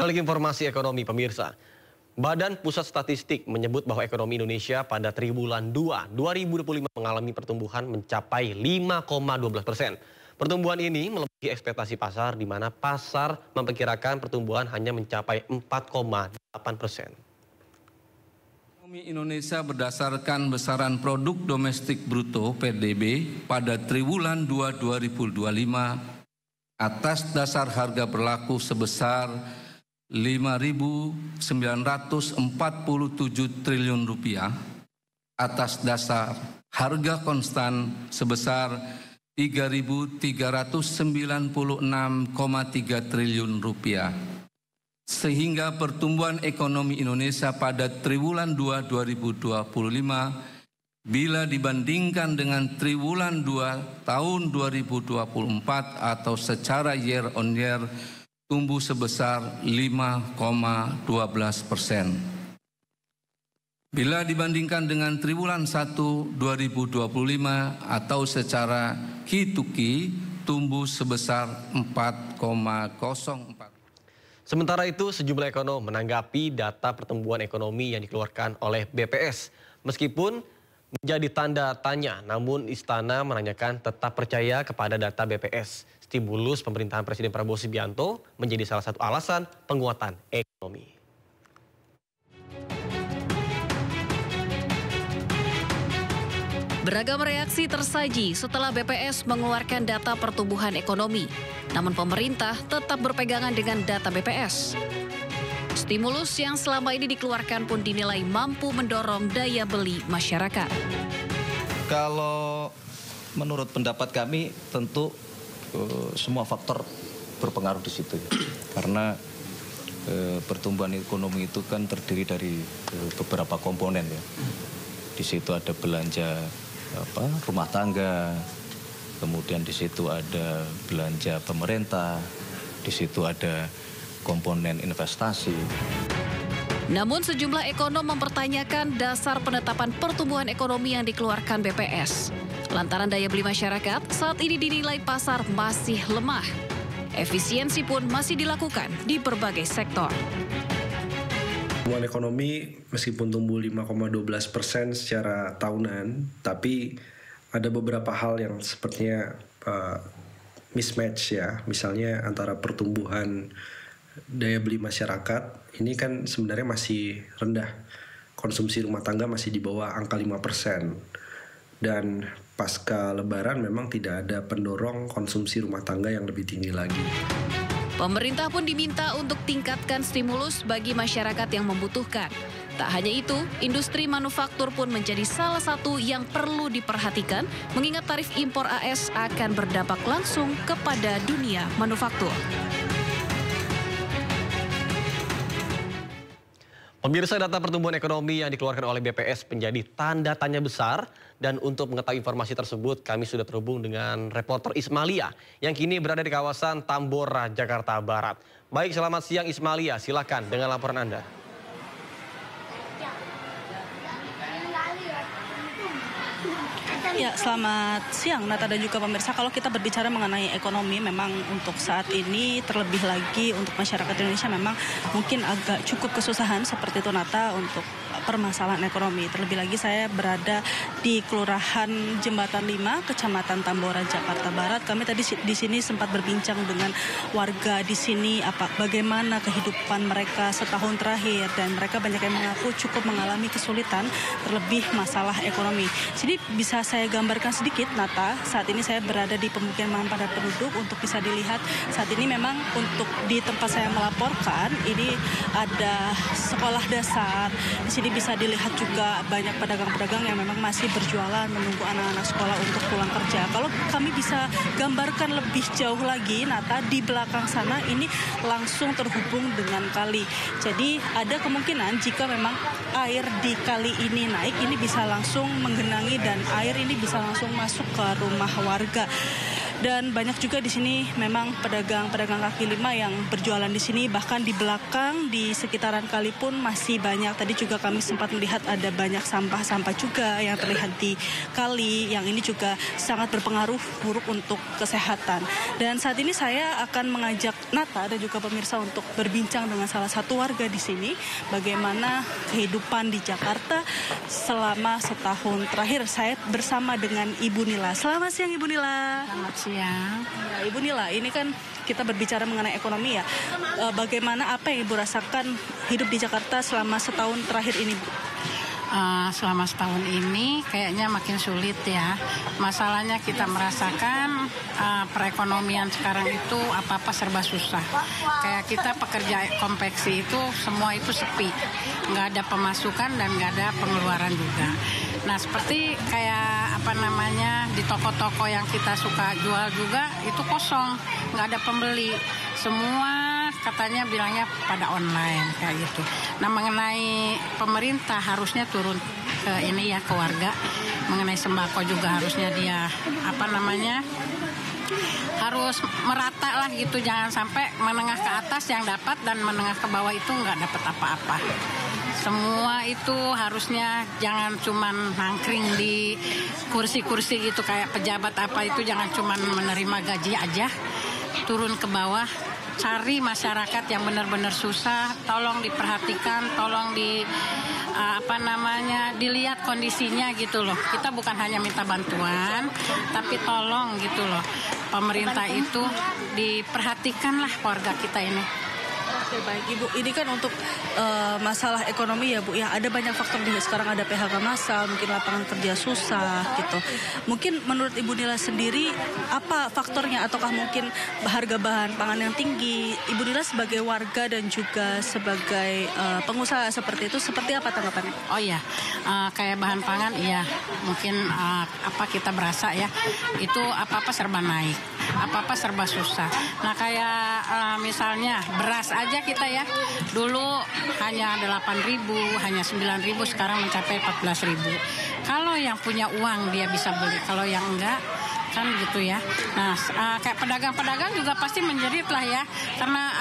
Beralih informasi ekonomi pemirsa. Badan Pusat Statistik menyebut bahwa ekonomi Indonesia pada triwulan 2 2025 mengalami pertumbuhan mencapai 5,12%. Pertumbuhan ini melebihi ekspektasi pasar di mana pasar memperkirakan pertumbuhan hanya mencapai 4,8%. Ekonomi Indonesia berdasarkan besaran produk domestik bruto (PDB) pada triwulan 2 2025 atas dasar harga berlaku sebesar Rp5.947 triliun, atas dasar harga konstan sebesar Rp3.396,3 triliun, sehingga pertumbuhan ekonomi Indonesia pada triwulan 2 2025 bila dibandingkan dengan triwulan 2 tahun 2024 atau secara year on year tumbuh sebesar 5,12%. Bila dibandingkan dengan triwulan 1 2025 atau secara Q2Q tumbuh sebesar 4,04%. Sementara itu, sejumlah ekonom menanggapi data pertumbuhan ekonomi yang dikeluarkan oleh BPS. Meskipun menjadi tanda tanya, namun Istana menanyakan tetap percaya kepada data BPS. Stimulus pemerintahan Presiden Prabowo Subianto menjadi salah satu alasan penguatan ekonomi. Beragam reaksi tersaji setelah BPS mengeluarkan data pertumbuhan ekonomi. Namun pemerintah tetap berpegangan dengan data BPS. Stimulus yang selama ini dikeluarkan pun dinilai mampu mendorong daya beli masyarakat. Kalau menurut pendapat kami tentu semua faktor berpengaruh di situ. Karena pertumbuhan ekonomi itu kan terdiri dari beberapa komponen ya. Di situ ada belanja rumah tangga, kemudian di situ ada belanja pemerintah, di situ ada komponen investasi. Namun sejumlah ekonom mempertanyakan dasar penetapan pertumbuhan ekonomi yang dikeluarkan BPS. Lantaran daya beli masyarakat saat ini dinilai pasar masih lemah. Efisiensi pun masih dilakukan di berbagai sektor. Pertumbuhan ekonomi meskipun tumbuh 5,12% secara tahunan, tapi ada beberapa hal yang sepertinya mismatch ya. Misalnya antara pertumbuhan daya beli masyarakat, ini kan sebenarnya masih rendah. Konsumsi rumah tangga masih di bawah angka 5%. Dan pasca lebaran memang tidak ada pendorong konsumsi rumah tangga yang lebih tinggi lagi. Pemerintah pun diminta untuk tingkatkan stimulus bagi masyarakat yang membutuhkan. Tak hanya itu, industri manufaktur pun menjadi salah satu yang perlu diperhatikan mengingat tarif impor AS akan berdampak langsung kepada dunia manufaktur. Pemirsa, data pertumbuhan ekonomi yang dikeluarkan oleh BPS menjadi tanda tanya besar. Dan untuk mengetahui informasi tersebut, kami sudah terhubung dengan reporter Ismalia yang kini berada di kawasan Tambora, Jakarta Barat. Baik, selamat siang Ismalia, silakan dengan laporan Anda. Ya, selamat siang Nata dan juga pemirsa. Kalau kita berbicara mengenai ekonomi, memang untuk saat ini terlebih lagi untuk masyarakat Indonesia memang mungkin agak cukup kesusahan seperti itu Nata untuk permasalahan ekonomi. Terlebih lagi saya berada di Kelurahan Jembatan 5, Kecamatan Tambora, Jakarta Barat. Kami tadi di sini sempat berbincang dengan warga di sini bagaimana kehidupan mereka setahun terakhir, dan mereka banyak yang mengaku cukup mengalami kesulitan terlebih masalah ekonomi. Jadi bisa saya gambarkan sedikit Nata, saat ini saya berada di pemukiman padat penduduk. Untuk bisa dilihat saat ini memang untuk di tempat saya melaporkan ini ada sekolah dasar. Di sini bisa dilihat juga banyak pedagang-pedagang yang memang masih berjualan menunggu anak-anak sekolah untuk pulang kerja. Kalau kami bisa gambarkan lebih jauh lagi Nata, di belakang sana ini langsung terhubung dengan kali. Jadi ada kemungkinan jika memang air di kali ini naik, ini bisa langsung menggenangi dan air ini bisa langsung masuk ke rumah warga. Dan banyak juga di sini memang pedagang-pedagang kaki lima yang berjualan di sini, bahkan di belakang di sekitaran kali pun masih banyak. Tadi juga kami sempat melihat ada banyak sampah-sampah juga yang terlihat di kali, yang ini juga sangat berpengaruh buruk untuk kesehatan. Dan saat ini saya akan mengajak Nata dan juga pemirsa untuk berbincang dengan salah satu warga di sini bagaimana kehidupan di Jakarta selama setahun terakhir. Saya bersama dengan Ibu Nila. Selamat siang Ibu Nila. Selamat siang. Ya, Ibu Nila, ini kan kita berbicara mengenai ekonomi ya. Bagaimana apa yang Ibu rasakan hidup di Jakarta selama setahun terakhir ini, Bu? Selama setahun ini kayaknya makin sulit ya. Masalahnya kita merasakan perekonomian sekarang itu apa-apa serba susah. Kayak kita pekerja konveksi itu semua itu sepi. Nggak ada pemasukan dan nggak ada pengeluaran juga. Nah seperti kayak di toko-toko yang kita suka jual juga itu kosong. Nggak ada pembeli. Semua katanya bilangnya pada online kayak gitu. Nah mengenai pemerintah harusnya turun ke ini ya, ke warga. Mengenai sembako juga harusnya dia harus merata lah gitu. Jangan sampai menengah ke atas yang dapat dan menengah ke bawah itu nggak dapat apa-apa. Semua itu harusnya jangan cuman nangkring di kursi-kursi gitu kayak pejabat apa itu, jangan cuman menerima gaji aja. Turun ke bawah, cari masyarakat yang benar-benar susah, tolong diperhatikan, tolong dilihat kondisinya gitu loh. Kita bukan hanya minta bantuan, tapi tolong gitu loh. Pemerintah itu diperhatikanlah warga kita ini. Oke, baik Ibu, ini kan untuk masalah ekonomi ya Bu ya, ada banyak faktor juga. Sekarang ada PHK massal, mungkin lapangan kerja susah gitu. Mungkin menurut Ibu Nila sendiri apa faktornya, ataukah mungkin harga bahan pangan yang tinggi? Ibu Nila sebagai warga dan juga sebagai pengusaha seperti itu, seperti apa tanggapannya? Oh iya, kayak bahan pangan iya, mungkin kita berasa ya, itu apa-apa serba naik, apa-apa serba susah. Nah kayak misalnya beras aja kita ya, dulu hanya 8.000, hanya 9.000, sekarang mencapai 14.000. Kalau yang punya uang dia bisa beli, kalau yang enggak kan gitu ya. Nah kayak pedagang-pedagang juga pasti menjerit lah ya, karena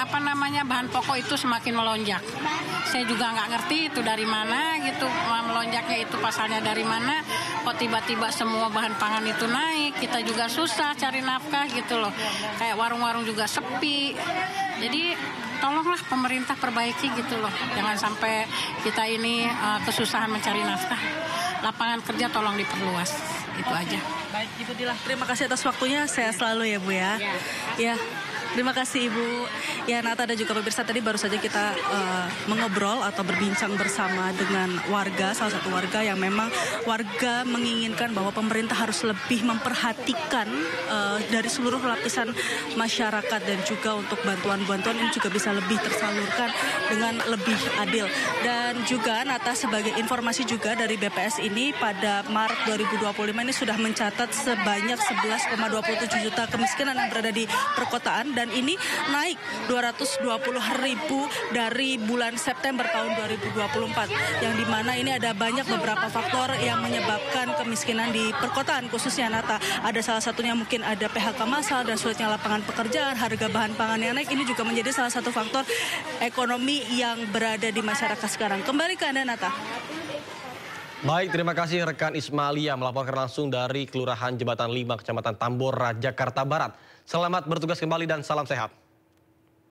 bahan pokok itu semakin melonjak. Saya juga nggak ngerti itu dari mana gitu, melonjaknya itu pasalnya dari mana, kok tiba-tiba semua bahan pangan itu naik, kita juga susah cari nafkah gitu loh. Kayak warung-warung juga sepi. Jadi tolonglah pemerintah perbaiki gitu loh, jangan sampai kita ini kesusahan mencari nafkah. Lapangan kerja tolong diperluas, itu aja. Baik Ibu Nila, terima kasih atas waktunya, sehat selalu ya Bu ya. Ya. Terima kasih Ibu. Ya Nata dan juga pemirsa, tadi baru saja kita mengobrol atau berbincang bersama dengan warga, salah satu warga yang memang warga menginginkan bahwa pemerintah harus lebih memperhatikan dari seluruh lapisan masyarakat, dan juga untuk bantuan-bantuan ini juga bisa lebih tersalurkan dengan lebih adil. Dan juga Nata, sebagai informasi juga dari BPS ini pada Maret 2025 ini sudah mencatat sebanyak 11,27 juta kemiskinan yang berada di perkotaan, dan ini naik 220.000 dari bulan September tahun 2024, yang dimana ini ada banyak beberapa faktor yang menyebabkan kemiskinan di perkotaan khususnya Nata. Ada salah satunya mungkin ada PHK massal dan sulitnya lapangan pekerjaan, harga bahan pangan yang naik, ini juga menjadi salah satu faktor ekonomi yang berada di masyarakat sekarang. Kembali ke Anda Nata. Baik, terima kasih rekan Ismalia melaporkan langsung dari Kelurahan Jembatan 5, Kecamatan Tambora, Jakarta Barat. Selamat bertugas kembali dan salam sehat.